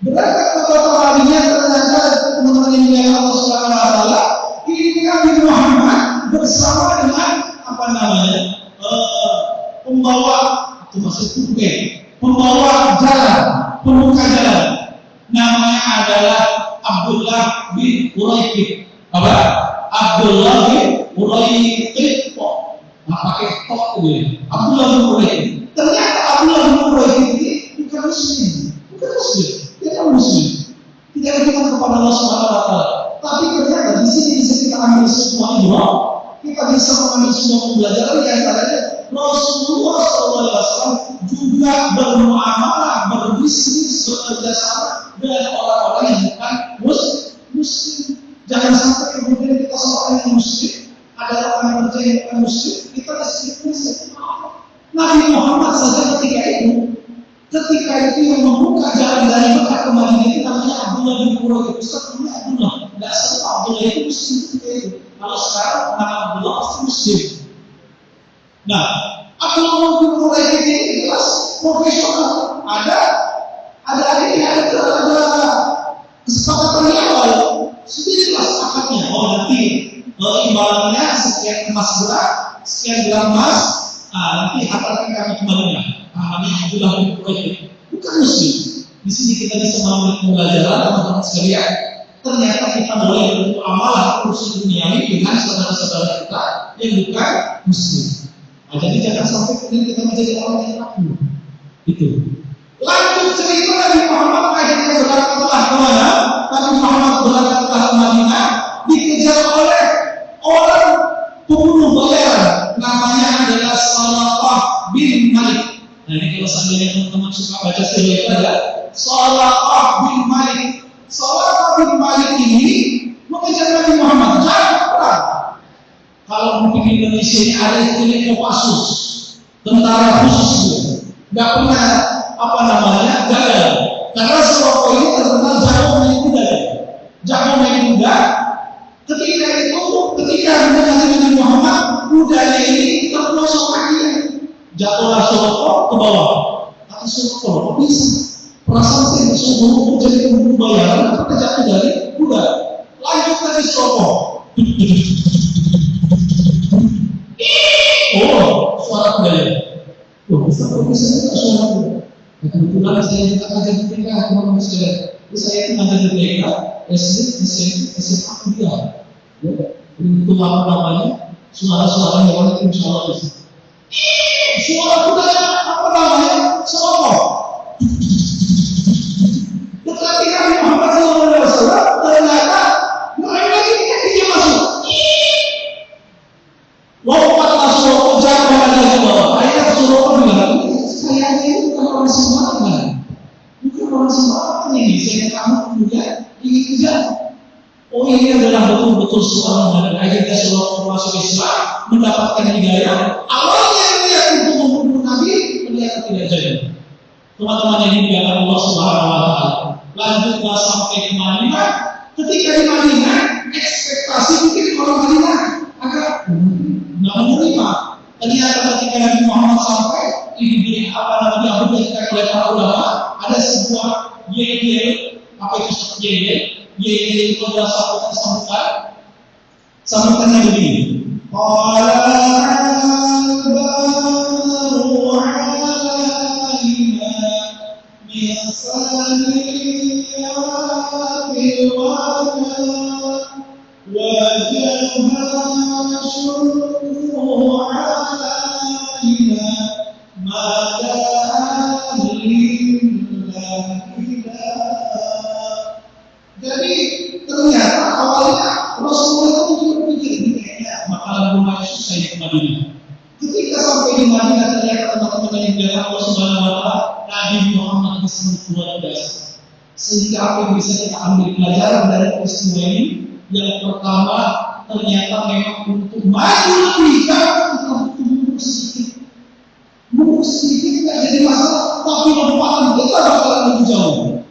Berangkat ke kota Madinah ternyata teman-teman yang dibiarkan Allah Subhanahu Wa Taala. Ini Nabi Muhammad bersama dengan apa namanya pembawa itu maksud pembawa jalan, pembuka jalan. Namanya adalah Abdullah bin Uraikid. Apa? Abdullah bin Uraikid. Nah, pakai tok ini. Abdullah bin Uraikid. Ternyata Abdullah bin Uraikid ini bukan Muslim. Tidak Muslim. Tidak beriman kepada Allah Subhanahu Wa Taala. Tapi ternyata di sini bisa kita ambil semua ini. Kita bisa mengambil semua pembelajaran yang antaranya Rasulullah SAW juga bermuamalah, berbisnis, bekerjasama dengan orang-orang yang bukan Muslim. Jangan sampai kemudian kita seorang yang muslim, ada orang yang percaya bukan muslim, kita kasih. Nabi Muhammad saja ketika itu yang membuka jalan dari Mekah ke Madinah itu namanya Abdullah bin Quraisy. Ustaz namanya Abdullah, nggak semua Abdullah itu muslim itu. Kalau sekarang nama Abdullah pasti muslim. Nah, Abdullah bin Quraisy ini jelas profesional. Ada kesepakatan di awal. Sudah jelas akadnya. Oh nanti imbalannya sekian emas berat, sekian gram emas. Nanti hartakan kami kembalinya. Namanya Abdullah bin Quraisy. Bukan muslim. Di sini kita bisa mengambil pembelajaran teman-teman sekalian. Ternyata kita boleh berbuat amalan urusan duniawi dengan saudara-saudara kita yang bukan muslim. Nah, jadi jangan sampai kemudian kita menjadi orang yang ragu. Itu. Lanjut cerita Nabi Muhammad akhirnya berangkatlah kemana? Nabi Muhammad berangkatlah ke Madinah, dikejar oleh orang pembunuh bayaran, namanya adalah Salaqah bin Malik. Nah ini kalau seandainya teman-teman suka baca sejarah itu ada Salaqah bin Malik. Salaqah bin Malik ini mengejar Nabi Muhammad, jangan perang. Kalau mungkin di Indonesia ini ada istilah Kopassus, tentara khusus, nggak pernah gagal. Karena Salaqah ini terkenal jago main kuda. Jago main kuda. Ketika mendengar Nabi Muhammad, kudanya ini terpelosok kakinya. Jatuhlah Salaqah ke bawah. Kata Salaqah, kok bisa? Perasaan saya disuruh jadi pembunuh bayaran, apa jatuh dari kuda? Lanjut lagi Salaqah. Oh, suara kudanya. Oh, bisa suara kuda. Kebetulan saya juga ngajar di TK, teman-teman sekalian. Saya itu ngajar di TK, SD, SMP, SMA, kuliah. Itu apa namanya? Suara-suara hewan itu insya Allah bisa. Suara kudanya apa namanya? Salaqah. Tetapi Nabi Muhammad SAW ternyata mereka ini kakinya masuk. Lompatlah Salaqah jatuh lagi ke bawah. Akhirnya Salaqah bilang, kayaknya itu bukan orang sembarangan. Bukan orang sembarangan ini. Saya kamu kemudian ingin kejar. Oh ini adalah betul-betul seorang dan akhirnya Salaqah masuk Islam, mendapatkan hidayah. Awalnya dia untuk membunuh Nabi, ternyata tidak jadi. Teman-teman yang dimuliakan Allah Subhanahu wa Ta'ala. Lanjutlah sampai ke Madinah. Ketika di Madinah, ekspektasi mungkin orang Madinah agak nggak menerima. Ternyata ketika Nabi Muhammad sampai di diberikan oleh para ulama, ada sebuah yel, apa itu yel itu adalah sambutannya begini. Jadi ternyata awalnya Rasulullah itu berpikir ini kayaknya bakalan lumayan susah di Madinah. Ketika sampai di Madinah ternyata teman-teman yang dari Allah Subhanahu wa Ta'ala, Nabi Muhammad bisa luar biasa. Sehingga apa yang bisa kita ambil pelajaran dari peristiwa ini? Yang pertama, ternyata memang untuk maju lebih jauh kita butuh mundur sedikit. Mundur sedikit tidak jadi masalah, tapi lompatan kita bakalan lebih jauh.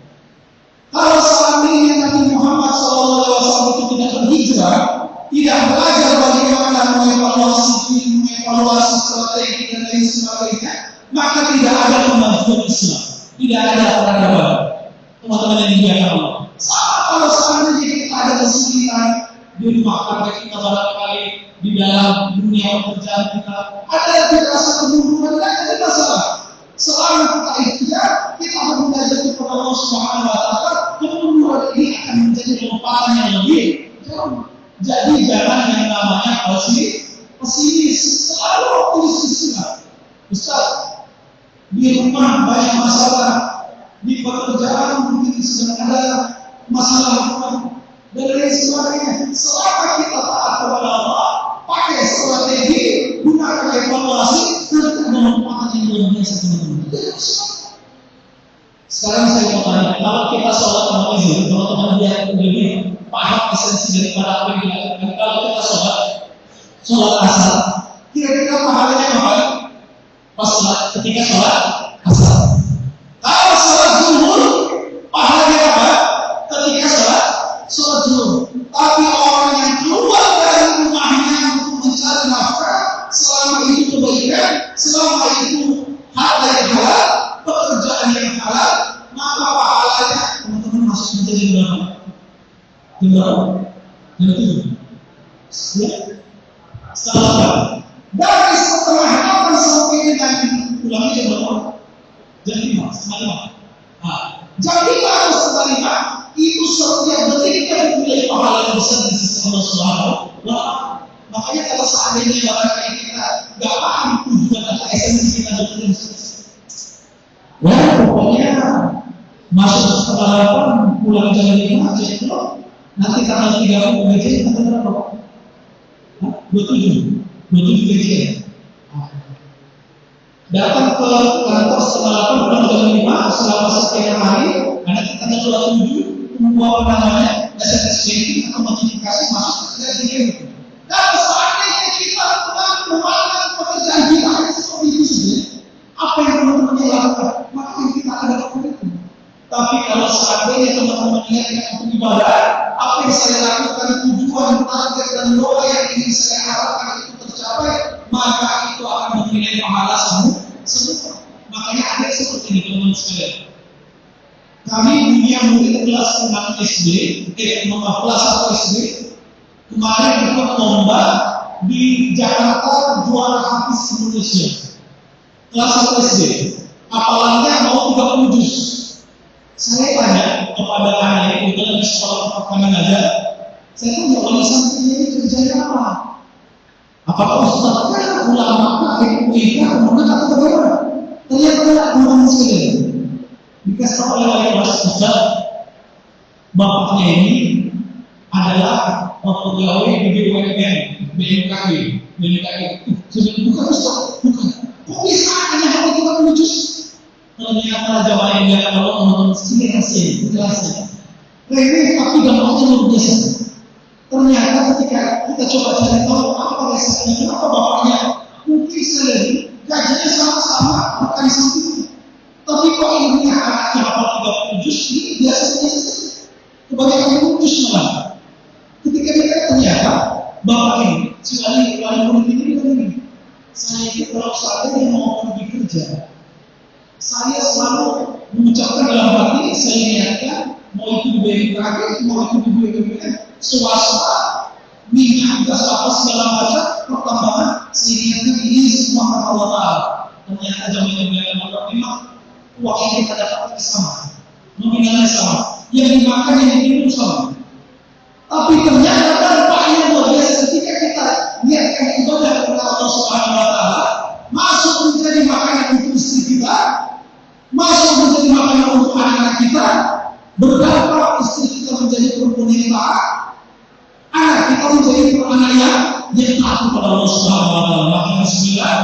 Kalau seandainya Nabi Muhammad SAW itu tidak berhijrah, tidak belajar bagaimana mengevaluasi strategi dan lain sebagainya, maka tidak ada kemajuan Islam, tidak ada peradaban. Teman-teman yang dimuliakan Allah. Sama kalau seandainya kita ada kesulitan di rumah tangga kita barangkali di dalam dunia pekerjaan kita, ada yang dirasa kemunduran, tidak ada masalah. Selama kita ikhtiar, kita akan belajar kepada Allah Subhanahu wa Ta'ala, kemunduran ini akan menjadi lompatan yang lebih jauh. Jadi jangan yang namanya pesimis, selalu optimis. Ustaz, di rumah banyak masalah, di pekerjaan mungkin sedang ada masalah rumah dan lain sebagainya. Selama kita taat kepada Allah, pakai strategi, gunakan evaluasi, nanti ada lompatan yang luar biasa teman-teman. Sekarang saya mau tanya, kalau kita sholat teman-teman, kalau teman dia begini, paham esensi daripada apa yang dilakukan. Kalau kita sholat asar, kira-kira pahalanya apa? Pas ketika sholat asar. Kalau sholat zuhur, pahalanya apa? Ketika sholat zuhur. Tapi orang yang keluar dari rumahnya untuk mencari nafkah, selama itu kebaikan, selama itu hal yang halal, pekerjaan yang halal, maka pahalanya teman-teman masuk menjadi berapa? Yang tujuh. Setelah dari setengah 8 sampai dengan ulangnya jam berapa? Jam 5, setengah 5. Nah, jam 5 atau setengah 5 itu setiap detik yang memiliki pahala yang besar di sisi Allah Subhanahu wa Ta'ala. Makanya kalau seandainya barangkali kita nggak paham tujuan atau esensi kita betul, ya pokoknya masuk setengah 8 pulang jam 5 aja itu nanti tanggal 30 gaji tanggal berapa? 27 gaji ya. Datang ke kantor setengah 8 pulang jam 5 selama sekian hari, nanti tanggal 27 tunggu apa namanya SMS banking atau notifikasi masuk ke rekening. Kalau seandainya kita melakukan pekerjaan kita seperti itu saja, apa yang teman-teman lakukan, maka kita ada itu. Tapi kalau seandainya teman-teman niatnya untuk ibadah, apa yang saya lakukan, tujuan, target dan doa yang ingin saya harapkan itu tercapai, maka itu akan memiliki pahala semua. Makanya ada seperti ini teman-teman sekalian. Kami punya murid kelas 6 SD, kelas 1 SD, kemarin ikut lomba di Jakarta juara Hafiz Indonesia. Kelas 1 SD, hafalannya mau 30 juz. Saya tanya kepada anak yang kebetulan di sekolah kami ngajar, saya tanya oleh santrinya ini kerjanya apa? Apakah ustadznya, ulama, kemudian atau bagaimana? Ternyata teman sekalian. Dikasih tahu oleh wali kelas Ustaz, bapaknya ini adalah pegawai di BUMN, BMKG. Sudah bukan Ustaz, bukan. Kok bisa hanya hal itu kan lucu? Ternyata jamaah yang dia kalau menonton sini jelasnya. Remeh tapi gampangnya luar biasa. Ternyata ketika kita coba cari tahu apa resepnya, kenapa bapaknya mungkin sendiri gajinya sama-sama bukan samping. Tapi kok ilmunya anaknya apa 30 juz ini biasanya kebanyakan juz malah. Ketika kita ternyata bapak ini, si wali murid ini begini, saya itu kalau seandainya mau pergi kerja, saya selalu mengucapkan dalam hati, saya niatkan mau itu di BMKG, mau itu di BUMN, swasta, minyak, gas apa segala macam pertambangan, saya niatkan ini semua karena Allah Ta'ala. Ternyata jaminan Allah memang uang yang kita dapat sama, nominalnya sama, yang dimakan yang diminum sama. Tapi ternyata dampaknya luar biasa ketika kita niatkan ibadah kepada Allah Subhanahu Wa Taala, masuk menjadi makanan untuk istri kita, masuk menjadi makanan untuk anak-anak kita, berdampak istri kita menjadi perempuan yang taat, anak kita menjadi anak yang taat kepada Allah Subhanahu Wa Taala. Maka Bismillah.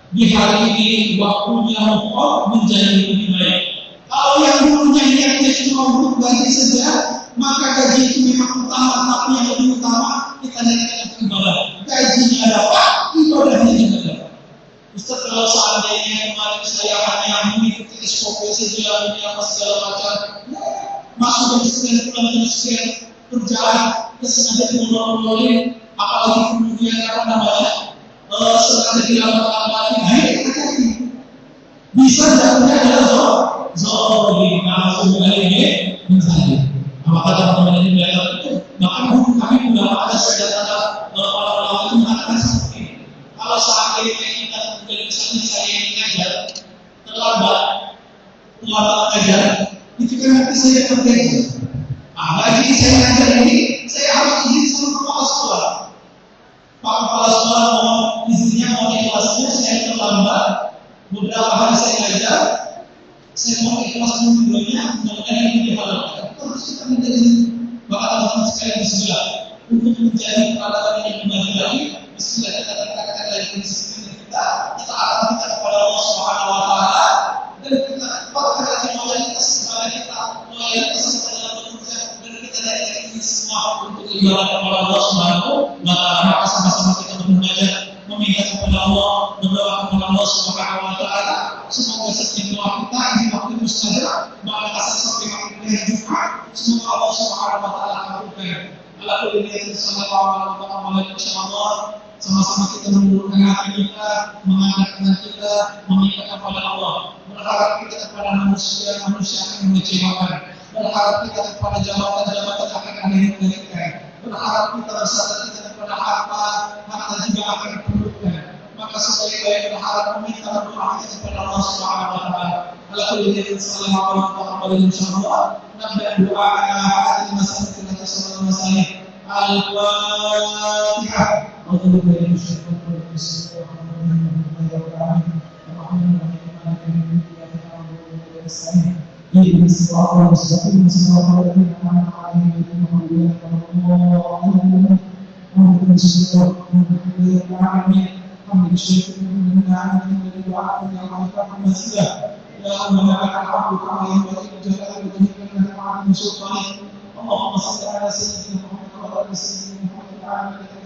Di hari ini waktunya move menjadi lebih baik. Kalau yang dulunya niatnya cuma untuk gaji saja, maka gaji itu memang utama, tapi yang lebih utama kita niatkan untuk ibadah. Gajinya dapat, ibadahnya juga dapat. Ustaz, kalau seandainya kemarin saya hanya mengikuti SOP saja, ini apa segala macam, masuk dari sekian pulang dari sekian kerjaan, kesengaja menolak-nololin, apalagi kemudian apa namanya? Sengaja dilakukan hati-hati. Bisa jatuhnya adalah zolim, langsung ini menjadi. Apakah teman-teman ini belajar itu? Bahkan guru kami sudah ada senjata para ulama itu mengatakan seperti ini. Kalau seandainya kita kemudian misalnya saya ini ngajar terlambat ngajar, itu kan nanti saya kerja. Gaji saya ngajar ini saya harus izin sama kepala sekolah. Pak kepala sekolah mohon izinnya, mohon ikhlasnya, saya terlambat beberapa hari saya ngajar, saya mohon ikhlas dulunya, mudah-mudahan ini dihalalkan. Terus kita menjadi bakal teman sekalian Bismillah untuk menjadi peradaban yang kembali lagi. Bismillah kita katakan dari prinsip kita akan kita kepada Allah Subhanahu Wa Taala dan kita perhatikan loyalitas kepada kita, loyalitas kepada dalam bekerja dan kita dari ini semua untuk ibadah kepada Allah Subhanahu wa taala. Maka sama-sama kita bermunajat, meminta kepada Allah, berdoa kepada Allah Subhanahu wa taala, semoga setiap doa kita di waktu mustajab, maka sampai waktu Jumat, semoga Allah Subhanahu wa taala kabulkan. Ala kulli niyatin sallallahu alaihi wasallam. Sama-sama kita menurunkan hati kita, mengangkat tangan kita, meminta kepada Allah. Berharap kita kepada manusia akan mengecewakan. Berharap kita kepada jabatan-jabatan akan ada yang mengerikan. Berharap kita bersandar kita kepada harta juga akan diperlukan. Maka sebaik-baik berharap meminta doa kita kepada Allah Subhanahu wa taala. Ala kulli niyatin sallallahu alaihi wasallam. Nabda doa hati masalah kita sallallahu alaihi wasallam. Al-Fatihah. أعوذ بالله من الشيطان الرجيم بسم الله الرحمن الرحيم الرحمن الرحيم إياك نعبد وإياك نستعين اهدنا الصراط المستقيم صراط الذين أنعمت عليهم غير المغضوب عليهم ولا الضالين حمد الشيخ من نعمه الذي وعدنا على رحمة الله يا الله لك الحمد كما ينبغي لجلال وجهك انك عظيم سلطانك اللهم صل على سيدنا محمد وعلى سيدنا محمد وعلى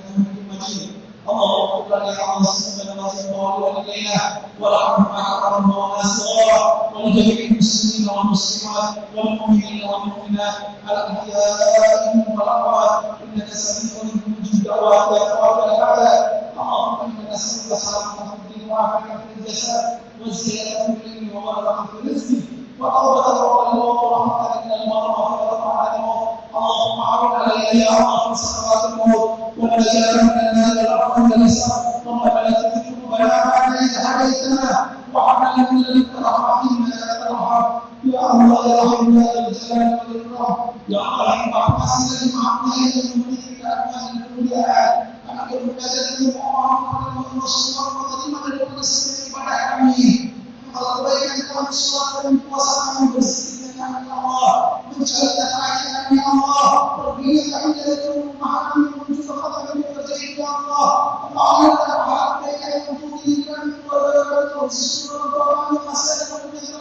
اللهم اغفر لنا عاصمنا وزوالنا وارحمنا حرمنا ونسوا ولجميع المسلمين والمسلمات والمؤمنين والمؤمنات الاحياء منهم والاموات انك سميع مجيب دعوات يا رب العالمين اللهم انا نسالك سلامه في الدين وعافيه في الجسد وزياده في العلم وبركه في الرزق وتوبه ورحمه من المرضى وغفران الموت اللهم عون علينا يا الله في سكرات الموت ونجاة من النار والعفو من النساء ربنا لا تزغ قلوبنا بعد إذ هديتنا وهب لنا من لدنك رحمة إنك أنت الوهاب يا الله يا رحيم يا ذا الجلال والإكرام يا رحيم أحسن لما أعطيت من ملكك أكوان الأولياء أنا كل مجد محمد رسول الله وقديمة للمسلمين pada kami kalau kebaikan kami suatu dan puasa kami bersihkan kami ya Allah menjaga kami ya Allah perginya kami dari rumah kami menuju tempat kami bekerja ya Allah Allah berharap mereka yang mempunyai keluarga sesuatu doa yang masih ada kemudian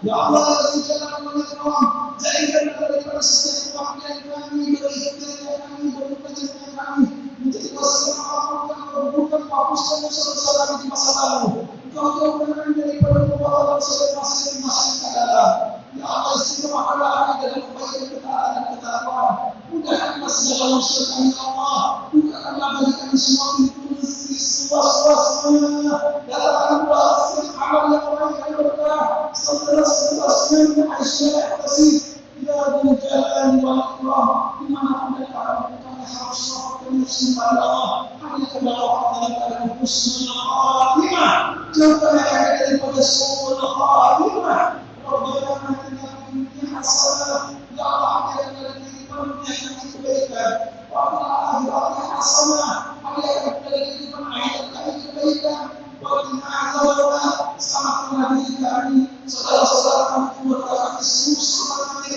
ya Allah jalan menolong jadikan daripada setiap waktu yang kami berikhtiar kami bekerja kami menjadi wasila Allah bukan fokus saudara di masa lalu kau jauhkan daripada perbuatan masing-masing adalah ya Allah semua adalah dalam kebaikan ketaatan dan ketakwaan mudahkanlah segala usaha kami ya Allah mudahkanlah bagi kami semua pintu rezeki seluas-luasnya datangkanlah setiap amal yang baik yang berkah seluas-luasnya dengan aisyah kasih ya Dzul Jalali wal Ikram dimanapun mereka kami harus melakukan semua Allah hanya kepada Allah dan husnul khatimah jauhkan kami daripada su'ul khatimah Rabbana atina fid dunya hasanah ya Allah ajarkan dari kehidupan dunia yang kebaikan wa fil akhirati hasanah ajarkan dari kehidupan akhirat kami kebaikan wa qina adzabannar selamatkanlah diri kami saudara-saudara kami keluarga kami seluruh saudara kami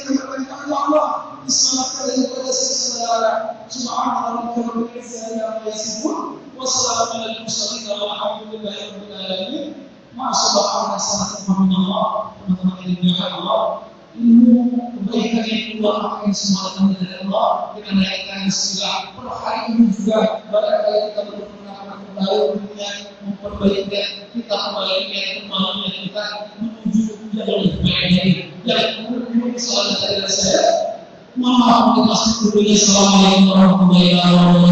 ya Allah diselamatkan daripada saudara subhana rabbika rabbil izzati amma yasifun wa salamun alal mursalin walhamdulillahi rabbil alamin ma'asabahana sanatullah teman-teman yang dimuliakan Allah ilmu kebaikan yang keluar akan semua datang dari Allah dengan naikkan istilah per hari ini juga barangkali kita benar-benar kembali dunia memperbaiki kita kembali kemaluan kita menuju yang lebih baik dan kemudian salah dari saya mohon maaf untuk masuk dulunya. Assalamualaikum warahmatullahi wabarakatuh.